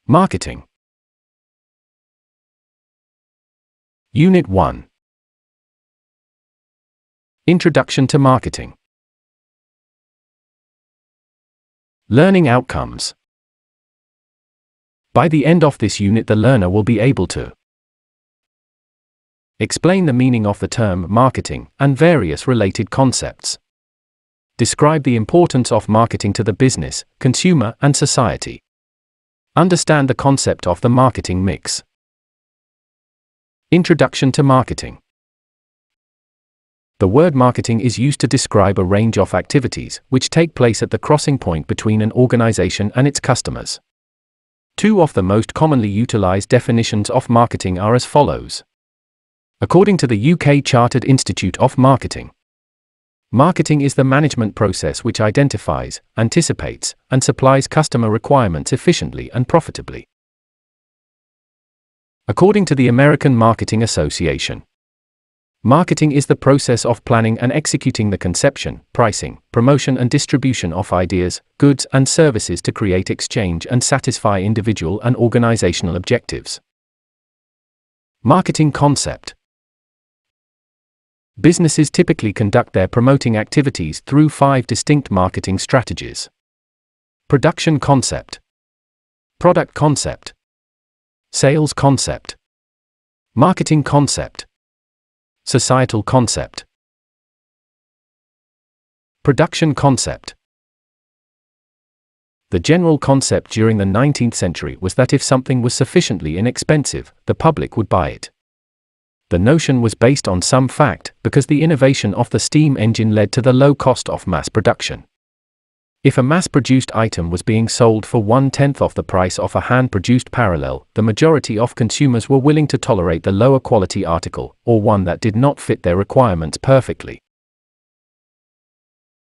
Marketing. Unit 1. Introduction to Marketing. Learning outcomes. By the end of this unit, the learner will be able to explain the meaning of the term marketing and various related concepts. Describe the importance of marketing to the business, consumer, and society. Understand the concept of the marketing mix. Introduction to Marketing. The word marketing is used to describe a range of activities which take place at the crossing point between an organization and its customers. Two of the most commonly utilized definitions of marketing are as follows. According to the UK Chartered Institute of Marketing, marketing is the management process which identifies, anticipates, and supplies customer requirements efficiently and profitably. According to the American Marketing Association, marketing is the process of planning and executing the conception, pricing, promotion, and distribution of ideas, goods, and services to create exchange and satisfy individual and organizational objectives. Marketing concept. Businesses typically conduct their promoting activities through 5 distinct marketing strategies. Production concept, product concept, sales concept, marketing concept, societal concept. Production concept. The general concept during the 19th century was that if something was sufficiently inexpensive, the public would buy it. The notion was based on some fact, because the innovation of the steam engine led to the low cost of mass production. If a mass-produced item was being sold for 1/10 of the price of a hand-produced parallel, the majority of consumers were willing to tolerate the lower quality article, or one that did not fit their requirements perfectly.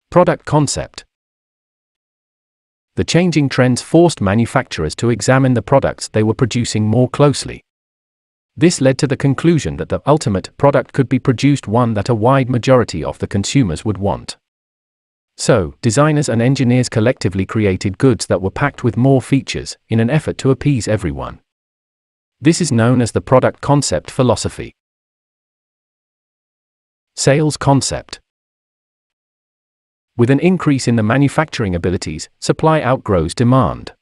Product concept. The changing trends forced manufacturers to examine the products they were producing more closely. This led to the conclusion that the ultimate product could be produced one that a wide majority of the consumers would want. So, designers and engineers collectively created goods that were packed with more features, in an effort to appease everyone. This is known as the product concept philosophy. Sales concept. With an increase in the manufacturing abilities, supply outgrows demand.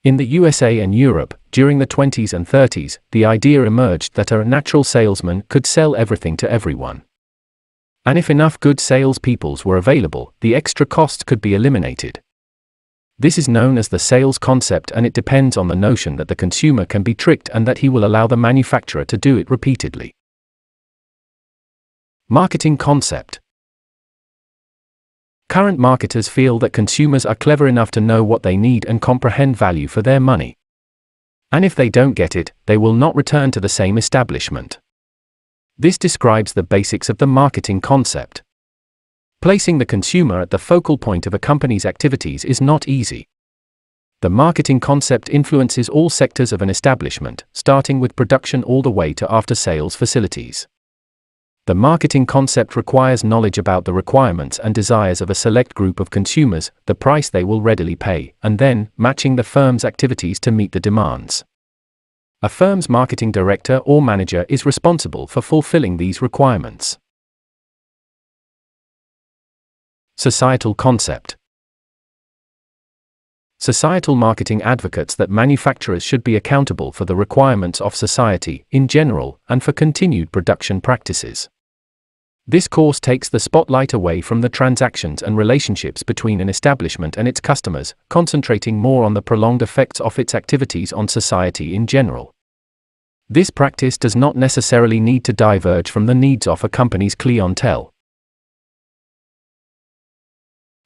In the USA and Europe, during the 20s and 30s, the idea emerged that a natural salesman could sell everything to everyone. And if enough good salespeople were available, the extra costs could be eliminated. This is known as the sales concept, and it depends on the notion that the consumer can be tricked and that he will allow the manufacturer to do it repeatedly. Marketing concept. Current marketers feel that consumers are clever enough to know what they need and comprehend value for their money. And if they don't get it, they will not return to the same establishment. This describes the basics of the marketing concept. Placing the consumer at the focal point of a company's activities is not easy. The marketing concept influences all sectors of an establishment, starting with production all the way to after-sales facilities. The marketing concept requires knowledge about the requirements and desires of a select group of consumers, the price they will readily pay, and then matching the firm's activities to meet the demands. A firm's marketing director or manager is responsible for fulfilling these requirements. Societal concept. Societal marketing advocates that manufacturers should be accountable for the requirements of society in general and for continued production practices. This course takes the spotlight away from the transactions and relationships between an establishment and its customers, concentrating more on the prolonged effects of its activities on society in general. This practice does not necessarily need to diverge from the needs of a company's clientele.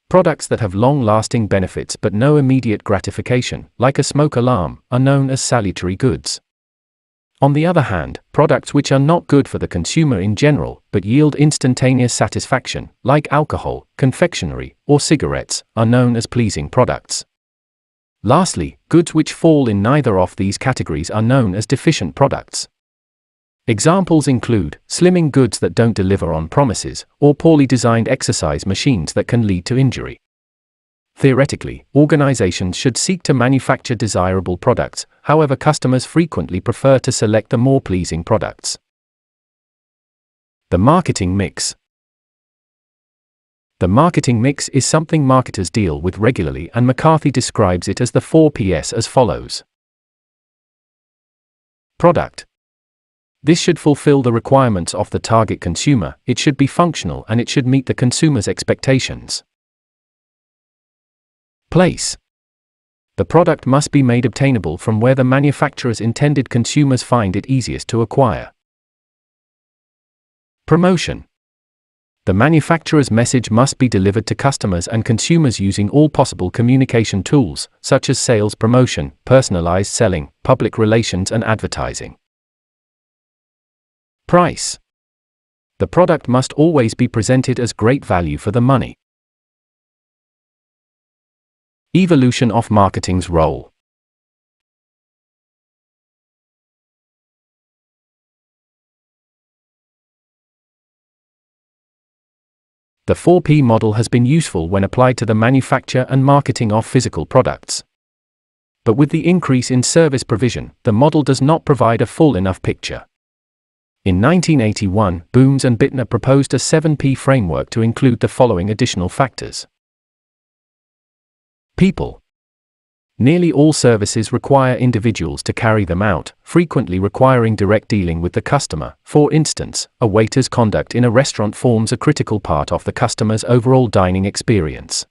Products that have long-lasting benefits but no immediate gratification, like a smoke alarm, are known as salutary goods. On the other hand, products which are not good for the consumer in general, but yield instantaneous satisfaction, like alcohol, confectionery, or cigarettes, are known as pleasing products. Lastly, goods which fall in neither of these categories are known as deficient products. Examples include slimming goods that don't deliver on promises, or poorly designed exercise machines that can lead to injury. Theoretically, organizations should seek to manufacture desirable products, however, customers frequently prefer to select the more pleasing products. The marketing mix. The marketing mix is something marketers deal with regularly, and McCarthy describes it as the 4 Ps as follows. Product. This should fulfill the requirements of the target consumer, it should be functional, and it should meet the consumer's expectations. Place. The product must be made obtainable from where the manufacturer's intended consumers find it easiest to acquire. Promotion. The manufacturer's message must be delivered to customers and consumers using all possible communication tools, such as sales promotion, personalized selling, public relations, and advertising. Price. The product must always be presented as great value for the money. Evolution of marketing's role. The 4P model has been useful when applied to the manufacture and marketing of physical products. But with the increase in service provision, the model does not provide a full enough picture. In 1981, Boones and Bittner proposed a 7P framework to include the following additional factors. People. Nearly all services require individuals to carry them out, frequently requiring direct dealing with the customer. For instance, a waiter's conduct in a restaurant forms a critical part of the customer's overall dining experience.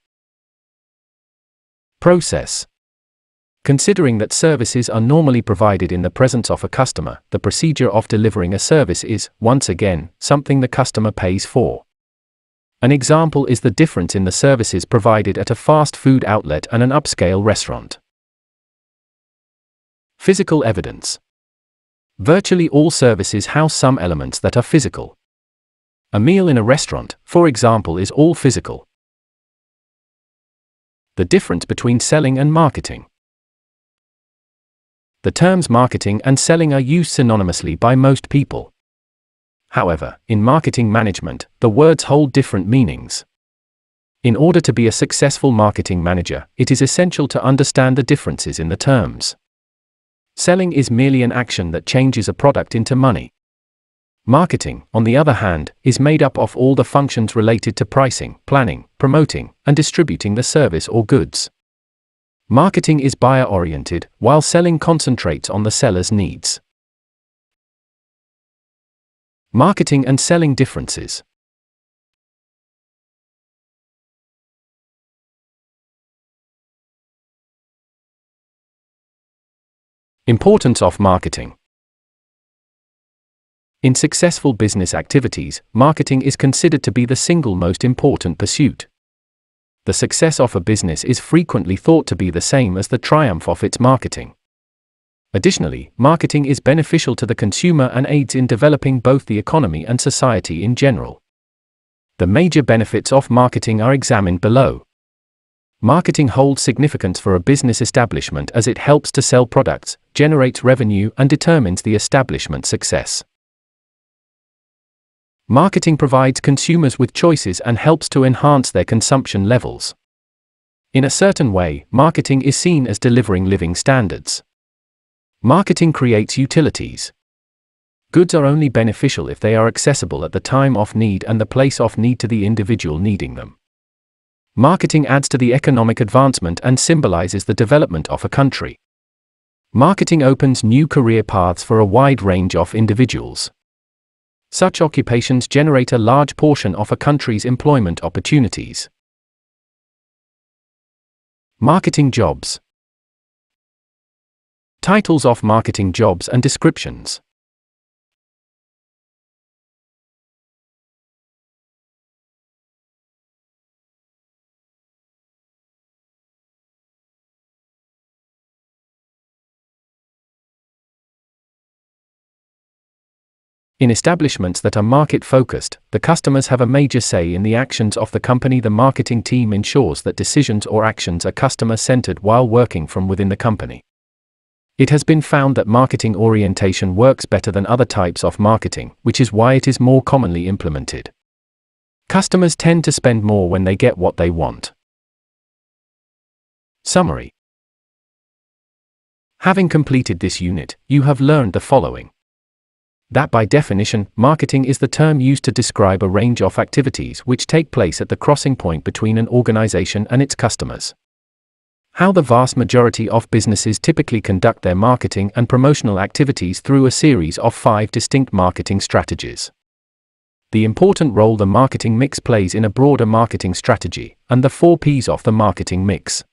Process. Considering that services are normally provided in the presence of a customer, the procedure of delivering a service is, once again, something the customer pays for. An example is the difference in the services provided at a fast food outlet and an upscale restaurant. Physical evidence. Virtually all services house some elements that are physical. A meal in a restaurant, for example, is all physical. The difference between selling and marketing. The terms marketing and selling are used synonymously by most people. However, in marketing management, the words hold different meanings. In order to be a successful marketing manager, it is essential to understand the differences in the terms. Selling is merely an action that changes a product into money. Marketing, on the other hand, is made up of all the functions related to pricing, planning, promoting, and distributing the service or goods. Marketing is buyer-oriented, while selling concentrates on the seller's needs. Marketing and selling differences. Importance of marketing. In successful business activities, marketing is considered to be the single most important pursuit. The success of a business is frequently thought to be the same as the triumph of its marketing. Additionally, marketing is beneficial to the consumer and aids in developing both the economy and society in general. The major benefits of marketing are examined below. Marketing holds significance for a business establishment as it helps to sell products, generates revenue, and determines the establishment's success. Marketing provides consumers with choices and helps to enhance their consumption levels. In a certain way, marketing is seen as delivering living standards. Marketing creates utilities. Goods are only beneficial if they are accessible at the time of need and the place of need to the individual needing them. Marketing adds to the economic advancement and symbolizes the development of a country. Marketing opens new career paths for a wide range of individuals. Such occupations generate a large portion of a country's employment opportunities. Marketing jobs. Titles of marketing jobs and descriptions. In establishments that are market-focused, the customers have a major say in the actions of the company. The marketing team ensures that decisions or actions are customer-centered while working from within the company. It has been found that marketing orientation works better than other types of marketing, which is why it is more commonly implemented. Customers tend to spend more when they get what they want. Summary. Having completed this unit, you have learned the following. That by definition, marketing is the term used to describe a range of activities which take place at the crossing point between an organization and its customers. How the vast majority of businesses typically conduct their marketing and promotional activities through a series of 5 distinct marketing strategies. The important role the marketing mix plays in a broader marketing strategy, and the 4 Ps of the marketing mix.